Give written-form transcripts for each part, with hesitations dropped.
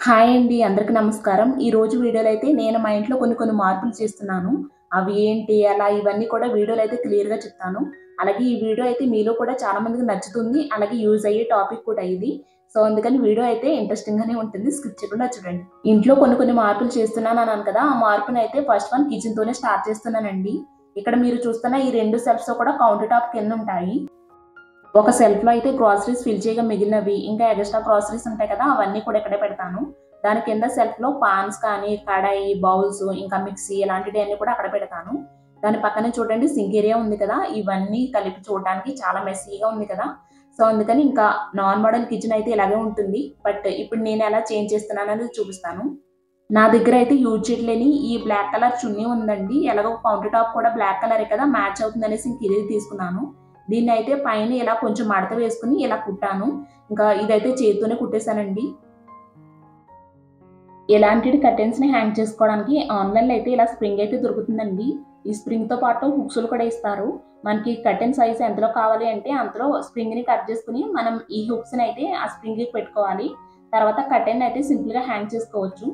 Hi అండి. అందరికి నమస్కారం. ఈ రోజు వీడియోలో అయితే నేను మా ఇంట్లో కొన్ని మార్పులు చేస్తున్నాను. అవి ఏంటి, ఎలా ఇవన్నీ కూడా వీడియోలో అయితే క్లియర్‌గా చెప్తాను. అలాగే ఈ వీడియో అయితే మీలో కూడా చాలా మందికి నచ్చుతుంది. అలాగే యూజ్ అయ్యే టాపిక్ కూడా ఇది. సో, అందుకని వీడియో అయితే ఇంట్రెస్టింగ్‌గానే ఉంటుంది. స్కిప్ చేయకుండా చూడండి. ఇంట్లో కొన్ని మార్పులు చేస్తున్నాను అన్నాను కదా! ఆ మార్పునైతే ఫస్ట్ వన్ కిచెన్‌తోనే స్టార్ట్ చేస్తున్నానండి. ఇక్కడ మీరు చూస్తున్న ఈ 2 సెల్ఫ్స్ కూడా కౌంటర్ టాప్ కిందుంటాయి. ఒక సెల్ఫ్‌లో అయితే గ్రోసరీస్ ఫిల్ చేయగా మిగిలినవి, ఇంకా ఎగస్ట్రా గ్రోసరీస్ ఉంటాయి కదా! అవన్నీ కూడా ఇక్కడే పెడతాను. దాని కింద సెల్ఫ్‌లో పాన్స్ కానీ, కడాయి, బౌల్స్, ఇంకా మిక్సీ ఇలాంటిటియన్నీ కూడా అక్కడ పెడతాను. దాని పక్కనే చూడండి సింక్ ఏరియా ఉంది కదా! ఇవన్నీ కలిపి చూడడానికి చాలా మెస్సీగా ఉంది కదా! సో, అందుకని ఇంకా నాన్ మోడల్ కిచెన్ అయితే ఇలాగే ఉంటుంది. బట్ ఇప్పుడు నేను ఎలా చేంజ్ చేస్తున్నాననేది చూపిస్తాను. నా దగ్గర అయితే యూజ్ చేయలేని ఈ బ్లాక్ కలర్ చున్నీ ఉందండి. ఎలాగో కౌంటర్ టాప్ కూడా బ్లాక్ కలరే కదా! మ్యాచ్ అవుతుందనేసి ఇంక ఇదే తీసుకున్నాను. దీన్నయితే పైన ఇలా కొంచెం మడత వేసుకొని ఇలా కుట్టాను. ఇంకా ఇదైతే చేత్తోనే కుట్టేసానండి. ఇలాంటిది కర్టెన్స్‌ని హ్యాంగ్ చేసుకోవడానికి ఆన్‌లైన్‌లో అయితే ఇలా స్ప్రింగ్ అయితే దొరుకుతుందండి. ఈ స్ప్రింగ్‌తో పాటు హుక్స్‌లు కూడా ఇస్తారు. మనకి కర్టెన్ సైజ్ ఎంతలో కావాలి అంటే అంతలో స్ప్రింగ్‌ని కట్ చేసుకొని మనం ఈ హుక్స్‌ని అయితే ఆ స్ప్రింగ్‌కి పెట్టుకోవాలి. తర్వాత కర్టెన్ అయితే సింపుల్‌గా హ్యాంగ్ చేసుకోవచ్చు.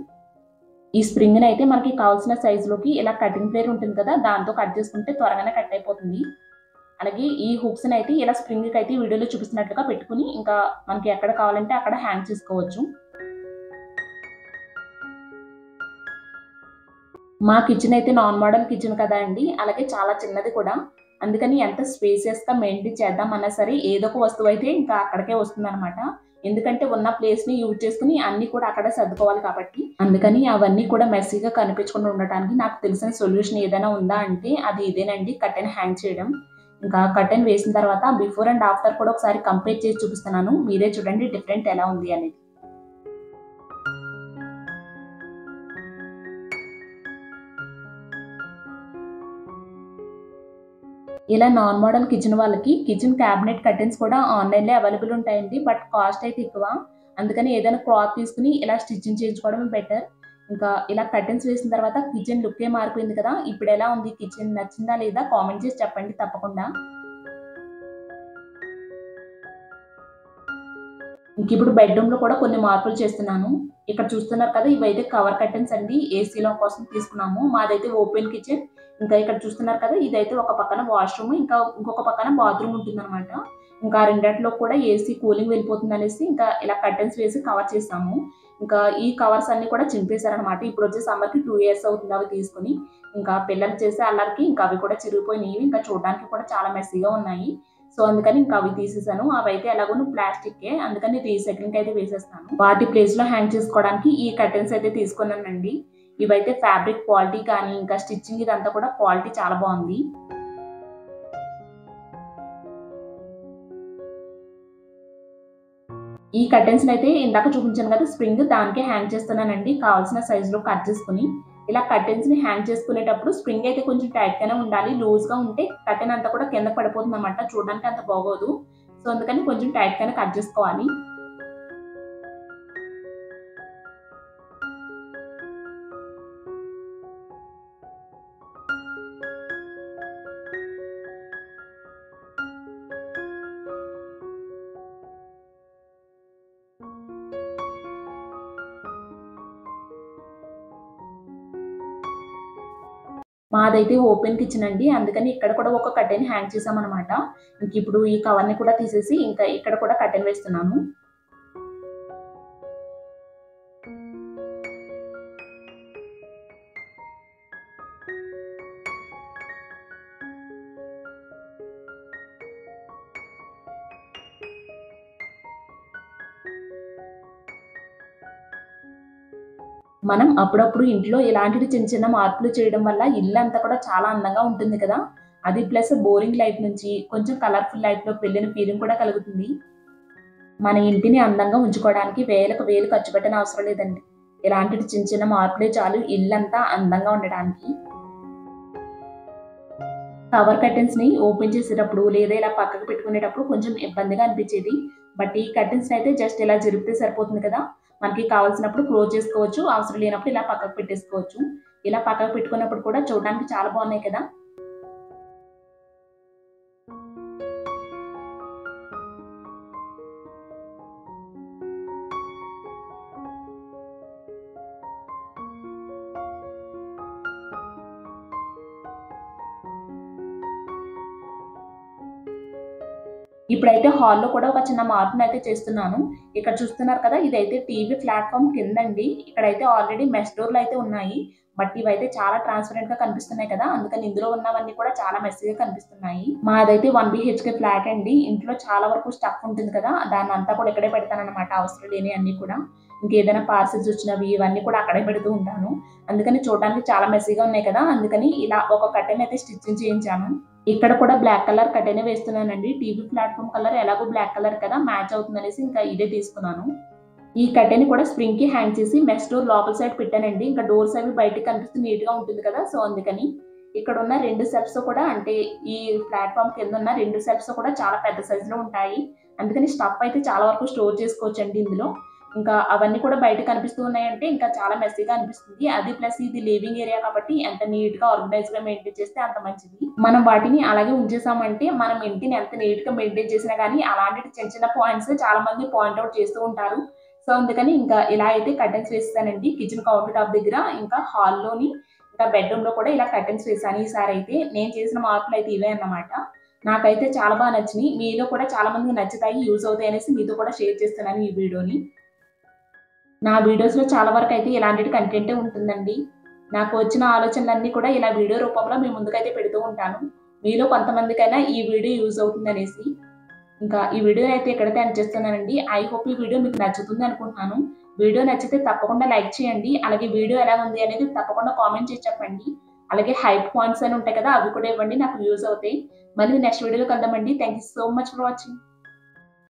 ఈ స్ప్రింగ్‌ని అయితే మనకి కావాల్సిన సైజులోకి ఇలా కటింగ్ ప్లేర్ ఉంటుంది కదా! దాంతో కట్ చేసుకుంటే త్వరగానే కట్ అయిపోతుంది. అలాగే ఈ హుక్స్‌ని అయితే ఇలా స్ప్రింగ్‌కి అయితే వీడియోలో చూపిస్తున్నట్టుగా పెట్టుకొని ఇంకా మనకి ఎక్కడ కావాలంటే అక్కడ హ్యాంగ్ చేసుకోవచ్చు. మా కిచెన్ అయితే నాన్ మోడర్న్ కిచెన్ కదా అండి! అలాగే చాలా చిన్నది కూడా. అందుకని ఎంత స్పేసియస్‌గా మెయింటైన్ చేద్దామన్నా సరే ఏదో ఒక వస్తువు అయితే ఇంకా అక్కడికే వస్తుందనమాట. ఎందుకంటే ఉన్న ప్లేస్‌ని యూజ్ చేసుకొని అన్నీ కూడా అక్కడే సర్దుకోవాలి కాబట్టి. అందుకని అవన్నీ కూడా మెస్సీగా కనిపించకుండా ఉండటానికి నాకు తెలిసిన సొల్యూషన్ ఏదైనా ఉందా అంటే అది ఇదేనండి, కర్టెన్ హ్యాంగ్ చేయడం. ఇంకా కర్టెన్ వేసిన తర్వాత బిఫోర్ అండ్ ఆఫ్టర్ కూడా ఒకసారి కంపేర్ చేసి చూపిస్తున్నాను. మీరే చూడండి డిఫరెంట్ ఎలా ఉంది అనేది. ఇలా నాన్ మోడల్ కిచెన్ వాళ్ళకి కిచెన్ క్యాబినెట్ కర్టెన్స్ కూడా ఆన్‌లైన్‌లో అవైలబుల్ ఉంటాయండి. బట్ కాస్ట్ అయితే ఎక్కువ. అందుకని ఏదైనా క్లాత్ తీసుకొని ఇలా స్టిచ్చింగ్ చేయించుకోవడమే బెటర్. ఇంకా ఇలా కర్టెన్స్ వేసిన తర్వాత కిచెన్ లుక్కే మారిపోయింది కదా! ఇప్పుడెలా ఉంది కిచెన్, నచ్చిందా లేదా కామెంట్ చేసి చెప్పండి తప్పకుండా. ఇంకిప్పుడు బెడ్‌రూమ్‌లో కూడా కొన్ని మార్పులు చేస్తున్నాను. ఇక్కడ చూస్తున్నారు కదా! ఇవైతే కవర్ కర్టెన్స్ అండి. ఏసీలో కోసం తీసుకున్నాము. మాదైతే ఓపెన్ కిచెన్. ఇంకా ఇక్కడ చూస్తున్నారు కదా! ఇదైతే ఒక పక్కన వాష్‌రూమ్, ఇంకా ఇంకొక పక్కన బాత్రూమ్ ఉంటుందనమాట. ఇంకా ఆ రెండిట్లో కూడా ఏసీ కూలింగ్ వెళ్ళిపోతుందనేసి ఇంకా ఇలా కర్టెన్స్ వేసి కవర్ చేసాము. ఇంకా ఈ కవర్స్ అన్నీ కూడా చింపేసారనమాట. ఇప్పుడొచ్చే సమ్మర్‌కి 2 ఇయర్స్ అవుతుంది అవి తీసుకొని. ఇంకా పిల్లలు చేసే అల్లరికి ఇంకా అవి కూడా చిరిగిపోయినియి. ఇంకా చూడడానికి కూడా చాలా మెస్సీగా ఉన్నాయి. సో, అందుకని ఇంకా అవి తీసేసాను. అవైతే ఎలాగోను ప్లాస్టిక్కే. అందుకని రీసైక్లింగ్‌కయితే వేసేస్తాను. వాటి ప్లేస్‌లో హ్యాంగ్ చేసుకోవడానికి ఈ కర్టెన్స్ అయితే తీసుకున్నానండి. ఇవైతే ఫ్యాబ్రిక్ క్వాలిటీ కానీ, ఇంకా స్టిచ్చింగ్ ఇదంతా కూడా క్వాలిటీ చాలా బావుంది. ఈ కర్టెన్స్‌నయితే ఇందాక చూపించాను కదా! స్ప్రింగ్ దానికే హ్యాంగ్ చేస్తున్నానండి. కావాల్సిన సైజ్‌లో కట్ చేసుకొని. ఇలా కర్టెన్స్‌ని హ్యాంగ్ చేసుకునేటప్పుడు స్ప్రింగ్ అయితే కొంచెం టైట్‌గానే ఉండాలి. లూజ్‌గా ఉంటే కర్టెన్ అంతా కూడా కిందకి పడిపోతుందన్నమాట. చూడడానికి అంత బాగోదు. సో, అందుకని కొంచెం టైట్‌గానే కట్ చేసుకోవాలి. మాదైతే ఓపెన్ కిచెన్ అండి. అందుకని ఇక్కడ కూడా ఒక కర్టెన్ హ్యాంగ్ చేసామనమాట. ఇంకిప్పుడు ఈ కవర్‌ని కూడా తీసేసి ఇంకా ఇక్కడ కూడా కర్టెన్ వేస్తున్నాము. మనం అప్పుడప్పుడు ఇంట్లో ఇలాంటివి చిన్న మార్పులు చేయడం వల్ల ఇల్లంతా కూడా చాలా అందంగా ఉంటుంది కదా! అది ప్లస్ బోరింగ్ లైఫ్ నుంచి కొంచెం కలర్‌ఫుల్ లైఫ్‌లోకి వెళ్ళిన ఫీలింగ్ కూడా కలుగుతుంది. మన ఇంటిని అందంగా ఉంచుకోవడానికి వేలకు వేలు ఖర్చు పెట్టనవసరం లేదండి. ఇలాంటివి చిన్న మార్పులే చాలు ఇల్లంతా అందంగా ఉండడానికి. కవర్ కర్టెన్స్‌ని ఓపెన్ చేసేటప్పుడు లేదా ఇలా పక్కకు పెట్టుకునేటప్పుడు కొంచెం ఇబ్బందిగా అనిపించేది. బట్ ఈ కర్టెన్స్‌ని అయితే జస్ట్ ఇలా జరిపితే సరిపోతుంది కదా! మనకి కావాల్సినప్పుడు క్లోజ్ చేసుకోవచ్చు. అవసరం లేనప్పుడు ఇలా పక్కకు పెట్టేసుకోవచ్చు. ఇలా పక్కకు పెట్టుకున్నప్పుడు కూడా చూడడానికి చాలా బాగున్నాయి కదా! ఇప్పుడైతే హాల్‌లో కూడా ఒక చిన్న మార్పునైతే చేస్తున్నాను. ఇక్కడ చూస్తున్నారు కదా! ఇదైతే టీవీ ప్లాట్‌ఫార్మ్ కిందండి. ఇక్కడైతే ఆల్రెడీ మెష్ డోర్‌లయితే ఉన్నాయి. బట్ ఇవైతే చాలా ట్రాన్స్‌పరెంట్‌గా కనిపిస్తున్నాయి కదా! అందుకని ఇందులో ఉన్నవన్నీ కూడా చాలా మెస్సీగా కనిపిస్తున్నాయి. మాదైతే 1 బీహెచ్‌కే ఫ్లాట్ అండి. ఇంట్లో చాలా వరకు స్టఫ్ ఉంటుంది కదా! దాన్నంతా కూడా ఇక్కడే పెడతాననమాట అవసరం లేనియన్నీ కూడా. ఇంకేదైనా పార్సెల్స్ వచ్చినవి ఇవన్నీ కూడా అక్కడే పెడుతూ ఉంటాను. అందుకని చూడడానికి చాలా మెస్సీగా ఉన్నాయి కదా! అందుకని ఇలా ఒక కర్టెన్ అయితే స్టిచ్చింగ్ చేయించాను. ఇక్కడ కూడా బ్లాక్ కలర్ కర్టెనే వేస్తున్నానండి. టీవీ ప్లాట్‌ఫార్మ్ కలర్ ఎలాగో బ్లాక్ కలర్ కదా! మ్యాచ్ అవుతుందనేసి ఇంకా ఇదే తీసుకున్నాను. ఈ కర్టెన్‌ని కూడా స్ప్రింగ్‌కి హ్యాంగ్ చేసి మెష్ డోర్ లోపల సైడ్ పెట్టానండి. ఇంకా డోర్స్ అవి బయటికి కనిపిస్తూ నీట్‌గా ఉంటుంది కదా! సో, అందుకని. ఇక్కడున్న 2 సెల్ఫ్స్ కూడా అంటే ఈ ప్లాట్‌ఫార్మ్ కిందున్న 2 సెల్ఫ్స్ కూడా చాలా పెద్ద సైజులో ఉంటాయి. అందుకని స్టఫ్ అయితే చాలా వరకు స్టోర్ చేసుకోవచ్చండి ఇందులో. ఇంకా అవన్నీ కూడా బయట కనిపిస్తూ ఉన్నాయంటే ఇంకా చాలా మెస్సీగా అనిపిస్తుంది. అది ప్లస్ ఇది లివింగ్ ఏరియా కాబట్టి ఎంత నీట్‌గా ఆర్గనైజ్డ్‌గా మెయింటైన్ చేస్తే అంత మంచిది. మనం వాటిని అలాగే ఉంచేసామంటే మనం ఇంటిని ఎంత నీట్‌గా మెయింటైన్ చేసినా గానీ అలాంటి చిన్న చిన్న పాయింట్స్ చాలా మంది పాయింట్ ఔట్ చేస్తూ ఉంటారు. సో, అందుకని ఇంకా ఇలా అయితే కర్టెన్స్ వేసేసానండి. కిచెన్ కౌంటర్ టాప్ దగ్గర, ఇంకా హాల్‌లోని, ఇంకా బెడ్‌రూమ్‌లో కూడా ఇలా కర్టెన్స్ వేశాను ఈసారైతే. నేను చేసిన మార్పులైతే ఇవే అన్నమాట. నాకైతే చాలా నచ్చినియి. మీలో కూడా చాలా మందికి నచ్చుతాయి, యూజ్ అవుతాయి అనేసి మీతో కూడా షేర్ చేస్తున్నాను ఈ వీడియోని. నా వీడియోస్‌లో చాలా వరకైతే ఇలాంటి కంటెంటే ఉంటుందండి. నాకు వచ్చిన ఆలోచనలన్నీ కూడా ఇలా వీడియో రూపంలో మీ ముందుకైతే పెడుతూ ఉంటాను. మీలో కొంతమందికైనా ఈ వీడియో యూజ్ అవుతుందనేసి. ఇంకా ఈ వీడియోనైతే ఇక్కడితో ఎండ్ చేస్తున్నానండి. ఐ హోప్ ఈ వీడియో మీకు నచ్చుతుంది అనుకుంటున్నాను. వీడియో నచ్చితే తప్పకుండా లైక్ చేయండి. అలాగే వీడియో ఎలా ఉంది అనేది తప్పకుండా కామెంట్ చేసి చెప్పండి. అలాగే హైప్ పాయింట్స్ అని ఉంటాయి కదా! అవి కూడా ఇవ్వండి. నాకు యూజ్ అవుతాయి. మళ్ళీ నెక్స్ట్ వీడియోలో కలుద్దామండి. Thank you so much for watching.